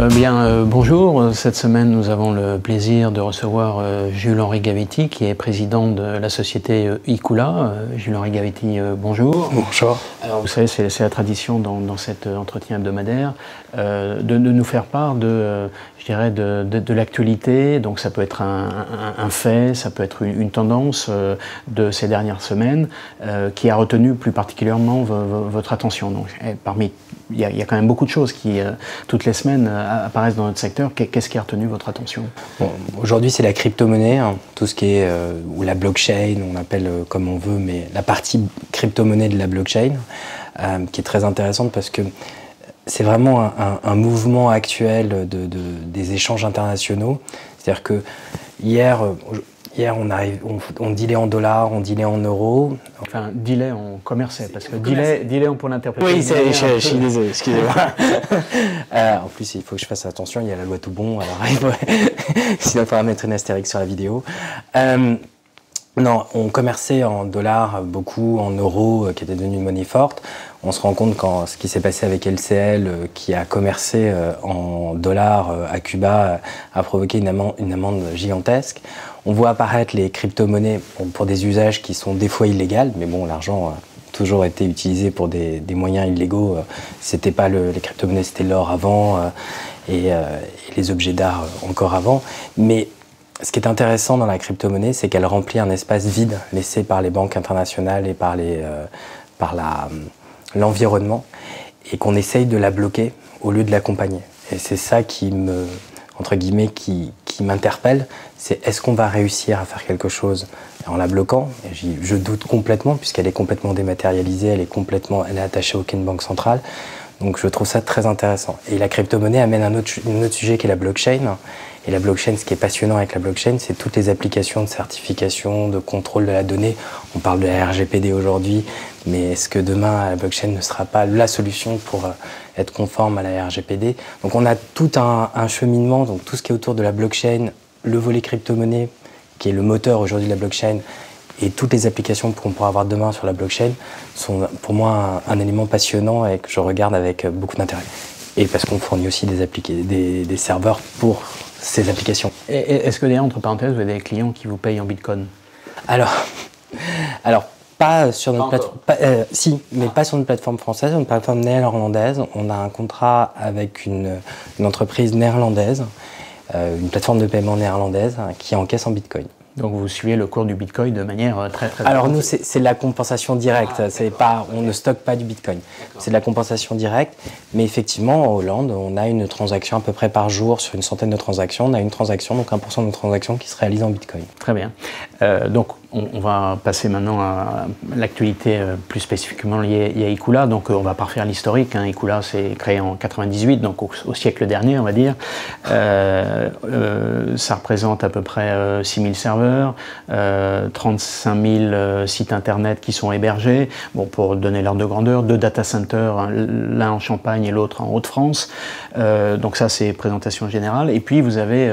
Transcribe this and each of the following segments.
Bonjour. Cette semaine, nous avons le plaisir de recevoir Jules-Henri Gavetti, qui est président de la société Icula. Jules-Henri Gavetti, bonjour. Bonjour. Alors, vous savez, c'est la tradition dans cet entretien hebdomadaire de nous faire part de l'actualité. Donc, ça peut être un fait, ça peut être une tendance de ces dernières semaines qui a retenu plus particulièrement votre attention. Donc, il y a quand même beaucoup de choses qui, toutes les semaines, apparaissent dans notre secteur. Qu'est-ce qui a retenu votre attention? Bon, aujourd'hui, c'est la crypto-monnaie, hein, tout ce qui est, ou la blockchain, on appelle comme on veut, mais la partie crypto-monnaie de la blockchain, qui est très intéressante parce que c'est vraiment un mouvement actuel des échanges internationaux. C'est-à-dire que hier on dealait en dollars, on dealait en euros. Enfin, dealait, on commerçait, parce que dealait, on peut l'interpréter. Oui, je suis désolé, excusez-moi. En plus, il faut que je fasse attention, il y a la loi tout bon, alors sinon il faudra mettre une astérix sur la vidéo. Non, on commerçait en dollars, beaucoup en euros, qui était devenu une monnaie forte. On se rend compte quand ce qui s'est passé avec LCL, qui a commercé en dollars à Cuba, a provoqué une amende gigantesque. On voit apparaître les crypto-monnaies pour des usages qui sont des fois illégaux, mais bon, l'argent a toujours été utilisé pour des moyens illégaux. C'était pas les crypto-monnaies, c'était l'or avant et les objets d'art encore avant. Mais ce qui est intéressant dans la crypto-monnaie, c'est qu'elle remplit un espace vide laissé par les banques internationales et par l'environnement, et qu'on essaye de la bloquer au lieu de l'accompagner. Et c'est ça qui m'interpelle, c'est est-ce qu'on va réussir à faire quelque chose en la bloquant? Et je doute complètement, puisqu'elle est complètement dématérialisée, elle est attachée à aucune banque centrale. Donc je trouve ça très intéressant. Et la crypto-monnaie amène un autre sujet qui est la blockchain. Et la blockchain, ce qui est passionnant avec la blockchain, c'est toutes les applications de certification, de contrôle de la donnée. On parle de la RGPD aujourd'hui, mais est-ce que demain, la blockchain ne sera pas la solution pour être conforme à la RGPD? Donc on a tout un cheminement, donc tout ce qui est autour de la blockchain, le volet crypto-monnaie, qui est le moteur aujourd'hui de la blockchain, et toutes les applications qu'on pourra avoir demain sur la blockchain sont pour moi un élément passionnant et que je regarde avec beaucoup d'intérêt. Et parce qu'on fournit aussi des serveurs pour ces applications. Est-ce que d'ailleurs, entre parenthèses, vous avez des clients qui vous payent en Bitcoin? Alors pas sur notre plateforme. Si, mais pas sur une plateforme française, une plateforme néerlandaise. On a un contrat avec une entreprise néerlandaise, une plateforme de paiement néerlandaise qui encaisse en Bitcoin. Donc vous suivez le cours du Bitcoin de manière très Alors nous, c'est de la compensation directe. On ne stocke pas du Bitcoin. C'est de la compensation directe. Mais effectivement, en Hollande, on a une transaction à peu près par jour sur une centaine de transactions. On a une transaction, donc 1% de nos transactions qui se réalisent en Bitcoin. Très bien. Donc on va passer maintenant à l'actualité plus spécifiquement liée à Icula. Donc on va pas refaire l'historique. Hein. Icula s'est créé en 98, donc au siècle dernier, on va dire. Ça représente à peu près 6000 serveurs, 35 000 sites internet qui sont hébergés. Bon, pour donner l'ordre de grandeur, 2 data centers, hein, l'un en Champagne et l'autre en Hauts-de-France. Donc ça, c'est présentation générale. Et puis vous avez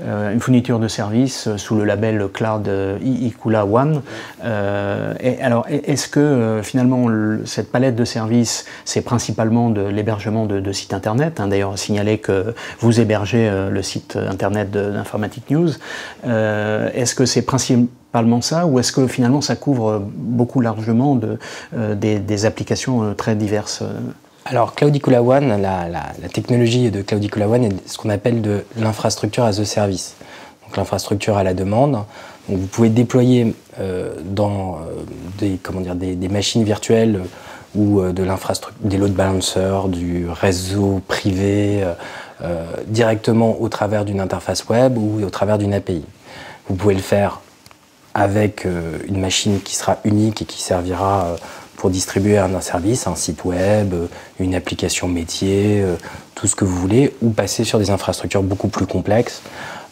une fourniture de services sous le label Cloud Icula One. Alors, est-ce que finalement cette palette de services, c'est principalement de l'hébergement de sites internet, hein, d'ailleurs, signaler que vous hébergez le site internet d'Informatic News. Est-ce que c'est principalement ça, ou est-ce que finalement ça couvre beaucoup largement des applications très diverses? Alors, Cloud Icula One, la technologie de Cloud Icula One est ce qu'on appelle de l'infrastructure as a service. Donc l'infrastructure à la demande. Donc, vous pouvez déployer dans des machines virtuelles ou des load balancers, du réseau privé, directement au travers d'une interface web ou au travers d'une API. Vous pouvez le faire avec une machine qui sera unique et qui servira pour distribuer un service, un site web, une application métier, tout ce que vous voulez, ou passer sur des infrastructures beaucoup plus complexes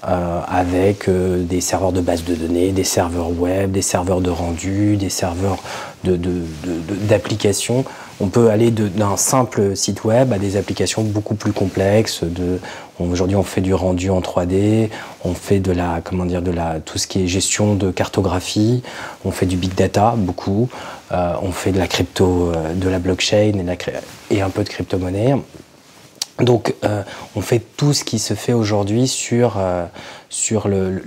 avec des serveurs de base de données, des serveurs web, des serveurs de rendu, des serveurs d'applications. On peut aller d'un simple site web à des applications beaucoup plus complexes. Aujourd'hui, on fait du rendu en 3D, on fait tout ce qui est gestion de cartographie, on fait du big data, beaucoup, on fait de la crypto, de la blockchain et un peu de crypto-monnaie. Donc, on fait tout ce qui se fait aujourd'hui sur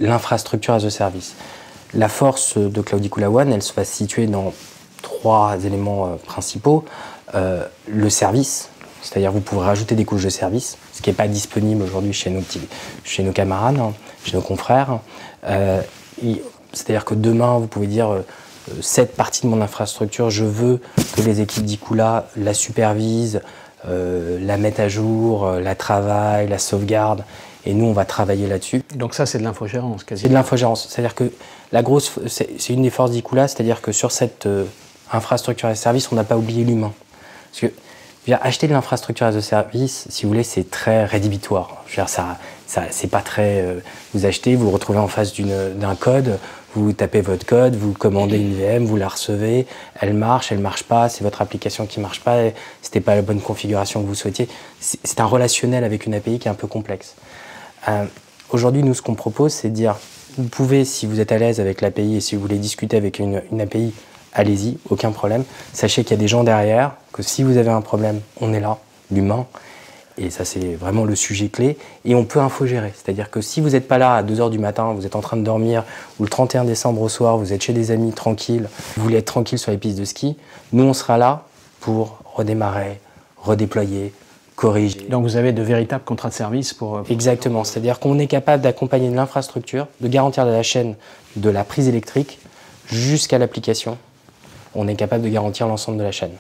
l'infrastructure as a service. La force de Cloudicula One, elle se va situer dans 3 éléments principaux. Le service, c'est-à-dire vous pouvez rajouter des couches de service, ce qui n'est pas disponible aujourd'hui chez nos camarades, chez nos confrères. C'est-à-dire que demain, vous pouvez dire cette partie de mon infrastructure, je veux que les équipes d'Icula la supervisent, la mettent à jour, la travaillent, la sauvegardent, et nous, on va travailler là-dessus. Donc ça, c'est de l'infogérance, quasiment. C'est de l'infogérance. C'est-à-dire que c'est une des forces d'Icula, c'est-à-dire que sur cette infrastructure as a service, on n'a pas oublié l'humain. Parce que acheter de l'infrastructure as a service, si vous voulez, c'est très rédhibitoire. Je veux dire, c'est pas très. Vous achetez, vous vous retrouvez en face d'un code, vous tapez votre code, vous commandez une VM, vous la recevez, elle marche pas, c'est votre application qui marche pas, c'était pas la bonne configuration que vous souhaitiez. C'est un relationnel avec une API qui est un peu complexe. Aujourd'hui, nous, ce qu'on propose, c'est de dire, vous pouvez, si vous êtes à l'aise avec l'API et si vous voulez discuter avec une API, allez-y, aucun problème. Sachez qu'il y a des gens derrière, que si vous avez un problème, on est là, l'humain. Et ça, c'est vraiment le sujet clé. Et on peut infogérer. C'est-à-dire que si vous n'êtes pas là à 2 h du matin, vous êtes en train de dormir, ou le 31 décembre au soir, vous êtes chez des amis tranquille, vous voulez être tranquille sur les pistes de ski, nous, on sera là pour redémarrer, redéployer, corriger. Donc vous avez de véritables contrats de service pour... Exactement. C'est-à-dire qu'on est capable d'accompagner de l'infrastructure, de garantir la chaîne de la prise électrique jusqu'à l'application. On est capable de garantir l'ensemble de la chaîne.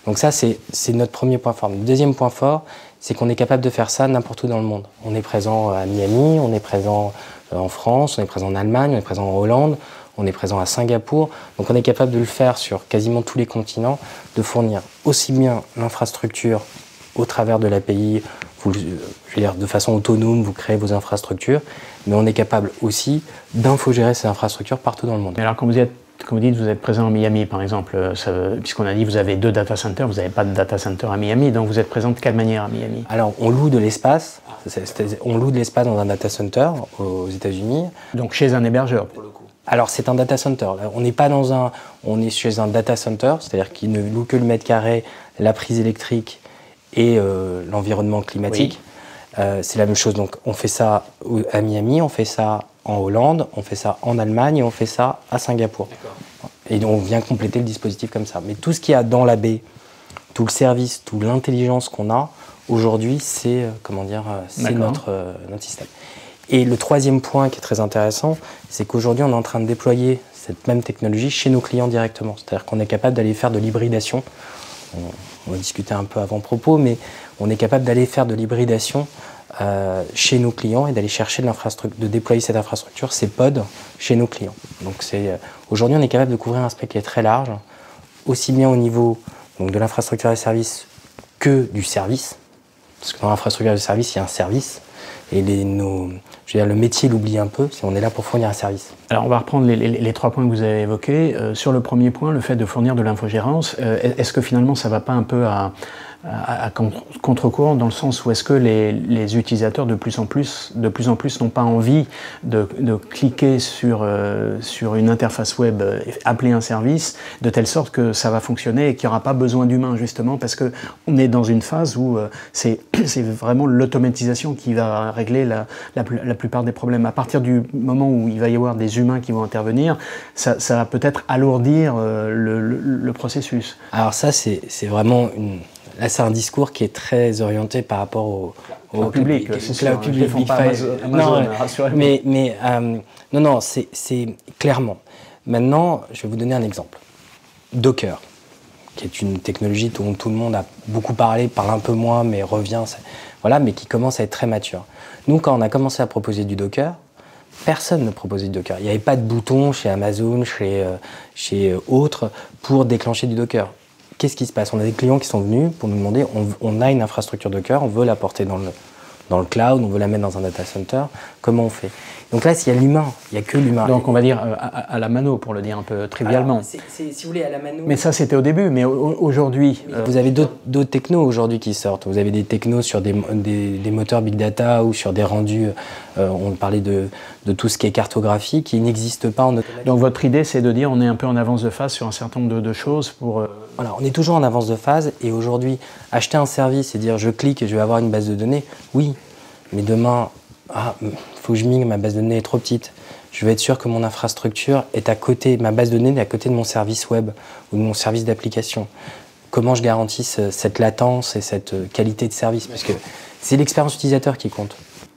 Donc ça, c'est notre premier point fort. Le deuxième point fort, c'est qu'on est capable de faire ça n'importe où dans le monde. On est présent à Miami, on est présent en France, on est présent en Allemagne, on est présent en Hollande, on est présent à Singapour. Donc on est capable de le faire sur quasiment tous les continents, de fournir aussi bien l'infrastructure au travers de l'API, je veux dire, de façon autonome, vous créez vos infrastructures, mais on est capable aussi d'infogérer ces infrastructures partout dans le monde. Mais alors, comme vous dites, vous êtes présent à Miami, par exemple, puisqu'on a dit que vous avez 2 data centers, vous n'avez pas de data center à Miami, donc vous êtes présent de quelle manière à Miami? Alors, on loue de l'espace. On loue de l'espace dans un data center aux États-Unis. Donc chez un hébergeur, pour le coup. Alors, c'est un data center. On n'est pas on est chez un data center, c'est-à-dire qu'il ne loue que le mètre carré, la prise électrique et l'environnement climatique. Oui. C'est la même chose. Donc, on fait ça à Miami, on fait ça en Hollande, on fait ça en Allemagne et on fait ça à Singapour. Et on vient compléter le dispositif comme ça. Mais tout ce qu'il y a dans la baie, tout le service, toute l'intelligence qu'on a, aujourd'hui, c'est notre système. Et le troisième point qui est très intéressant, c'est qu'aujourd'hui, on est en train de déployer cette même technologie chez nos clients directement. C'est-à-dire qu'on est capable d'aller faire de l'hybridation. On va discuter un peu avant propos, mais on est capable d'aller faire de l'hybridation chez nos clients et d'aller chercher de déployer cette infrastructure, ces pods, chez nos clients. Donc aujourd'hui, on est capable de couvrir un spectre qui est très large, aussi bien au niveau de l'infrastructure de service que du service. Parce que dans l'infrastructure de service, il y a un service. Et le métier l'oublie un peu, si on est là pour fournir un service. Alors on va reprendre les 3 points que vous avez évoqués. Sur le premier point, le fait de fournir de l'infogérance, est-ce que finalement ça ne va pas un peu à contre-courant, dans le sens où est-ce que les utilisateurs de plus en plus n'ont pas envie de cliquer sur une interface web, appeler un service, de telle sorte que ça va fonctionner et qu'il n'y aura pas besoin d'humain, justement, parce qu'on est dans une phase où c'est vraiment l'automatisation qui va régler la plupart des problèmes. À partir du moment où il va y avoir des humains qui vont intervenir, ça va peut-être alourdir le processus. Alors ça, c'est vraiment Là, c'est un discours qui est très orienté par rapport au public. C'est le public. Ils font pas Amazon, rassurez-moi. Non, c'est clairement. Maintenant, je vais vous donner un exemple. Docker, qui est une technologie dont tout le monde a beaucoup parlé, parle un peu moins, mais revient, mais qui commence à être très mature. Nous, quand on a commencé à proposer du Docker, personne ne proposait du Docker. Il n'y avait pas de bouton chez Amazon, chez autres, pour déclencher du Docker. Qu'est-ce qui se passe? On a des clients qui sont venus pour nous demander, on a une infrastructure Docker, on veut la porter dans le cloud, on veut la mettre dans un data center, comment on fait? Donc là, s'il y a l'humain, il n'y a que l'humain. Donc on va dire à la mano, pour le dire un peu trivialement. Alors, si vous voulez, à la mano... Mais ça, c'était au début, mais aujourd'hui... Vous avez d'autres technos aujourd'hui qui sortent. Vous avez des technos sur des moteurs big data ou sur des rendus, on parlait de tout ce qui est cartographie, qui n'existe pas en automatique. Donc votre idée, c'est de dire on est un peu en avance de phase sur un certain nombre de choses pour... Voilà, on est toujours en avance de phase et aujourd'hui, acheter un service et dire je clique et je vais avoir une base de données, oui, mais demain, faut que je migre, ma base de données est trop petite. Je veux être sûr que mon infrastructure est à côté, ma base de données est à côté de mon service web ou de mon service d'application. Comment je garantis cette latence et cette qualité de service? Parce que c'est l'expérience utilisateur qui compte.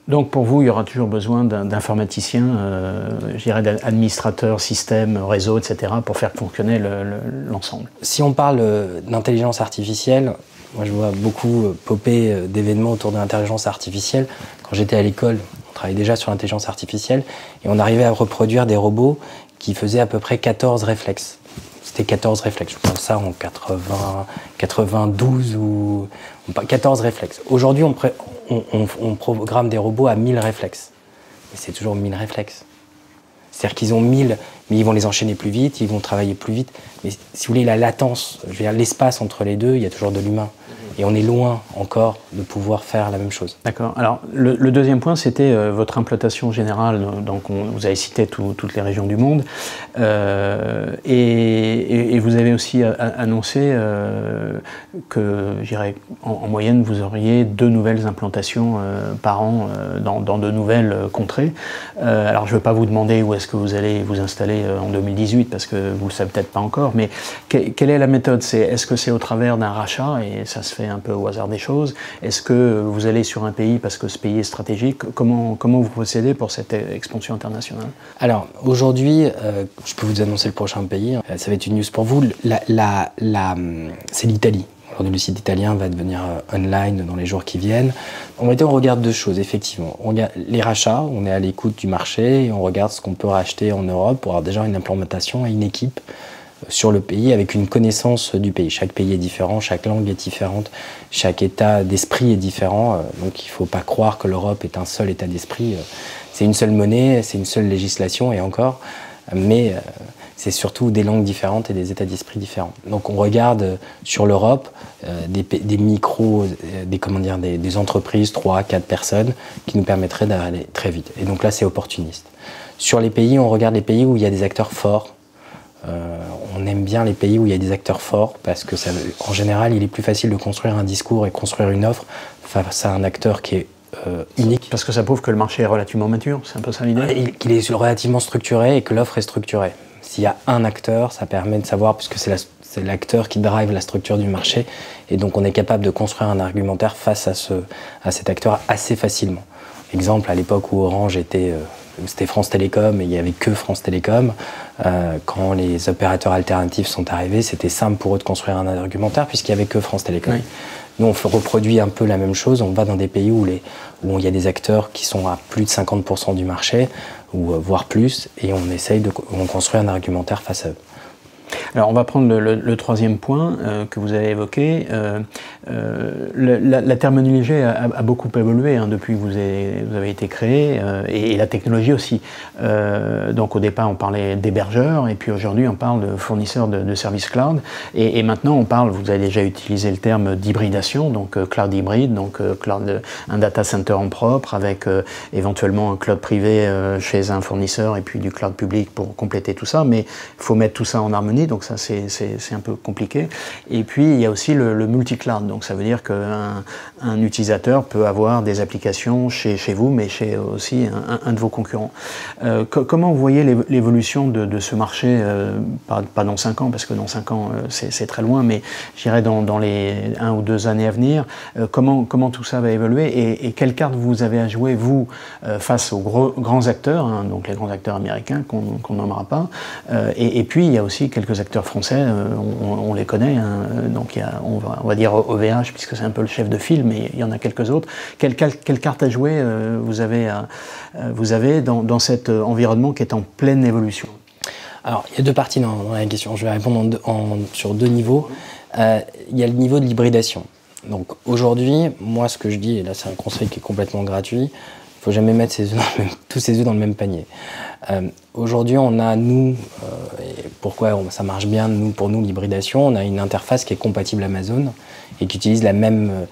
Donc pour vous, il y aura toujours besoin d'informaticiens, je dirais d'administrateurs, systèmes, réseaux, etc. pour faire fonctionner l'ensemble. Si on parle d'intelligence artificielle, moi je vois beaucoup popper d'événements autour de l'intelligence artificielle. Quand j'étais à l'école, on travaillait déjà sur l'intelligence artificielle et on arrivait à reproduire des robots qui faisaient à peu près 14 réflexes. C'était 14 réflexes, je pense ça en 92 ou 14 réflexes. Aujourd'hui, on programme des robots à 1000 réflexes. Mais c'est toujours 1000 réflexes. C'est-à-dire qu'ils ont 1000, mais ils vont les enchaîner plus vite, ils vont travailler plus vite. Mais si vous voulez, la latence, je veux dire, l'espace entre les deux, il y a toujours de l'humain. Et on est loin encore de pouvoir faire la même chose. D'accord. Alors, le deuxième point, c'était votre implantation générale. Donc, vous avez cité toutes les régions du monde. Et vous avez aussi annoncé que, je dirais, en moyenne, vous auriez 2 nouvelles implantations par an dans de nouvelles contrées. Alors, je ne veux pas vous demander où est-ce que vous allez vous installer en 2018, parce que vous ne le savez peut-être pas encore. Mais quelle est la méthode? Est-ce que c'est au travers d'un rachat, et ça se fait un peu au hasard des choses? Est-ce que vous allez sur un pays parce que ce pays est stratégique? Comment vous procédez pour cette expansion internationale? Alors aujourd'hui, je peux vous annoncer le prochain pays. Ça va être une news pour vous. C'est l'Italie. Aujourd'hui, le site italien va devenir online dans les jours qui viennent. En réalité, on regarde 2 choses, effectivement. On regarde les rachats, on est à l'écoute du marché et on regarde ce qu'on peut racheter en Europe pour avoir déjà une implémentation et une équipe sur le pays avec une connaissance du pays. Chaque pays est différent, chaque langue est différente, chaque état d'esprit est différent. Donc il ne faut pas croire que l'Europe est un seul état d'esprit. C'est une seule monnaie, c'est une seule législation et encore. Mais c'est surtout des langues différentes et des états d'esprit différents. Donc on regarde sur l'Europe des micros, des entreprises, 3-4 personnes qui nous permettraient d'aller très vite. Et donc là c'est opportuniste. Sur les pays, on regarde les pays où il y a des acteurs forts. On aime bien les pays où il y a des acteurs forts parce que en général, il est plus facile de construire un discours et construire une offre face à un acteur qui est unique. Parce que ça prouve que le marché est relativement mature, c'est un peu ça l'idée? Qu'il est relativement structuré et que l'offre est structurée. S'il y a un acteur, ça permet de savoir, puisque c'est l'acteur qui drive la structure du marché, et donc on est capable de construire un argumentaire face à cet acteur assez facilement. Exemple, à l'époque où Orange c'était France Télécom et il n'y avait que France Télécom. Quand les opérateurs alternatifs sont arrivés, c'était simple pour eux de construire un argumentaire puisqu'il n'y avait que France Télécom. Oui. Nous, on reproduit un peu la même chose. On va dans des pays où il y a des acteurs qui sont à plus de 50% du marché, ou voire plus, et on construit un argumentaire face à eux. Alors on va prendre le troisième point que vous avez évoqué. La terminologie a beaucoup évolué depuis que vous avez été créé, et la technologie aussi. Donc au départ on parlait d'hébergeurs, et puis aujourd'hui on parle de fournisseurs de services cloud, et maintenant vous avez déjà utilisé le terme d'hybridation, donc cloud hybride, donc un data center en propre avec éventuellement un cloud privé chez un fournisseur et puis du cloud public pour compléter tout ça, mais il faut mettre tout ça en harmonie. Donc ça c'est un peu compliqué. Et puis il y a aussi le multi-cloud, donc ça veut dire qu'un utilisateur peut avoir des applications chez vous, mais chez aussi un de vos concurrents. Comment vous voyez l'évolution de ce marché, pas dans 5 ans, parce que dans 5 ans c'est très loin, mais je dirais dans les 1 ou 2 années à venir, comment tout ça va évoluer, et quelle carte vous avez à jouer, vous, face aux grands acteurs, donc les grands acteurs américains qu'on nommera pas, et puis il y a aussi quelques acteurs français, on les connaît, donc il y a, on va dire OVH puisque c'est un peu le chef de file, mais il y en a quelques autres. Quelle carte à jouer vous avez dans cet environnement qui est en pleine évolution? Alors il y a 2 parties dans la question, je vais répondre sur 2 niveaux. Il y a le niveau de l'hybridation. Donc aujourd'hui, moi ce que je dis, et là c'est un conseil qui est complètement gratuit, il ne faut jamais mettre tous ses œufs dans le même panier. Aujourd'hui, on a, et pourquoi ça marche bien pour nous l'hybridation, on a une interface qui est compatible Amazon et qui utilise les mêmes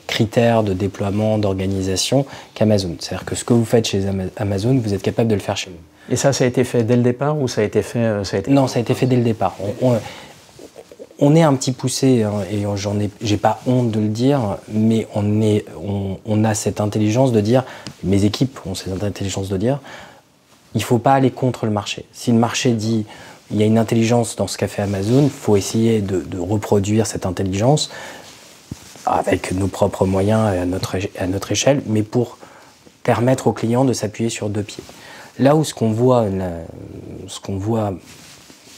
critères de déploiement, d'organisation qu'Amazon. C'est-à-dire que ce que vous faites chez Amazon, vous êtes capable de le faire chez nous. Et ça a été fait dès le départ ou ça a été fait Non, ça a été fait dès le départ. On est un petit poussé, hein, et j'ai pas honte de le dire, mais on a cette intelligence de dire, mes équipes ont cette intelligence de dire, il faut pas aller contre le marché. Si le marché dit, il y a une intelligence dans ce qu'a fait Amazon, il faut essayer de reproduire cette intelligence avec nos propres moyens et à notre échelle, mais pour permettre aux clients de s'appuyer sur 2 pieds. Là où ce qu'on voit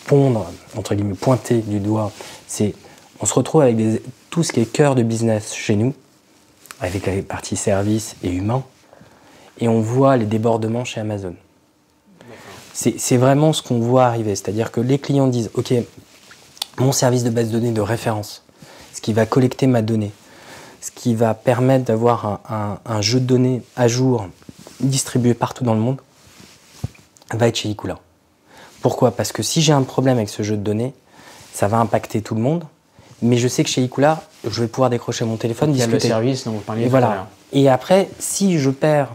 pondre, entre guillemets, pointer du doigt, c'est on se retrouve avec tout ce qui est cœur de business chez nous, avec la partie service et humain, et on voit les débordements chez Amazon. C'est vraiment ce qu'on voit arriver, c'est-à-dire que les clients disent « Ok, mon service de base de données de référence, ce qui va collecter ma donnée, ce qui va permettre d'avoir un jeu de données à jour distribué partout dans le monde, va être chez Ecoula. » Pourquoi? Parce que si j'ai un problème avec ce jeu de données, ça va impacter tout le monde, mais je sais que chez Ecoula, je vais pouvoir décrocher mon téléphone, discuter. Il y a le service dont vous parliez tout à l'heure. Et après, si je perds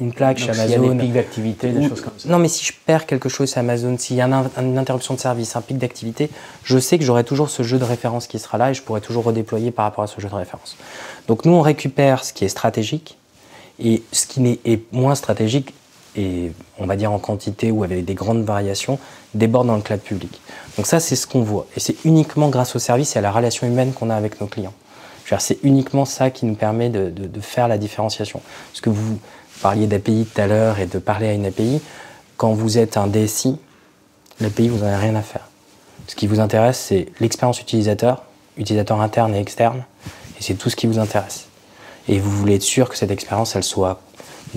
une plaque chez Amazon... Il y a des pics d'activité, des choses comme ça. Non, mais si je perds quelque chose chez Amazon, s'il y a une interruption de service, un pic d'activité, je sais que j'aurai toujours ce jeu de référence qui sera là et je pourrai toujours redéployer par rapport à ce jeu de référence. Donc nous, on récupère ce qui est stratégique et ce qui est moins stratégique, et on va dire en quantité ou avec des grandes variations, déborde dans le cloud public. Donc ça, c'est ce qu'on voit. Et c'est uniquement grâce au service et à la relation humaine qu'on a avec nos clients. C'est uniquement ça qui nous permet de faire la différenciation. Parce que vous parliez d'API tout à l'heure et de parler à une API, quand vous êtes un DSI, l'API, vous n'en avez rien à faire. Ce qui vous intéresse, c'est l'expérience utilisateur, utilisateur interne et externe, et c'est tout ce qui vous intéresse. Et vous voulez être sûr que cette expérience, elle soit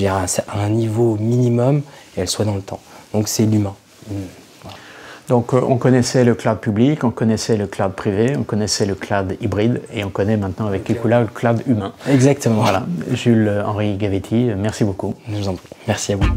à un niveau minimum et elle soit dans le temps. Donc c'est l'humain. Voilà. Donc on connaissait le cloud public, on connaissait le cloud privé, on connaissait le cloud hybride et on connaît maintenant avec Ecoula le cloud humain. Exactement. Voilà. Jules-Henri Gavetti, merci beaucoup. Je vous en prie. Merci à vous.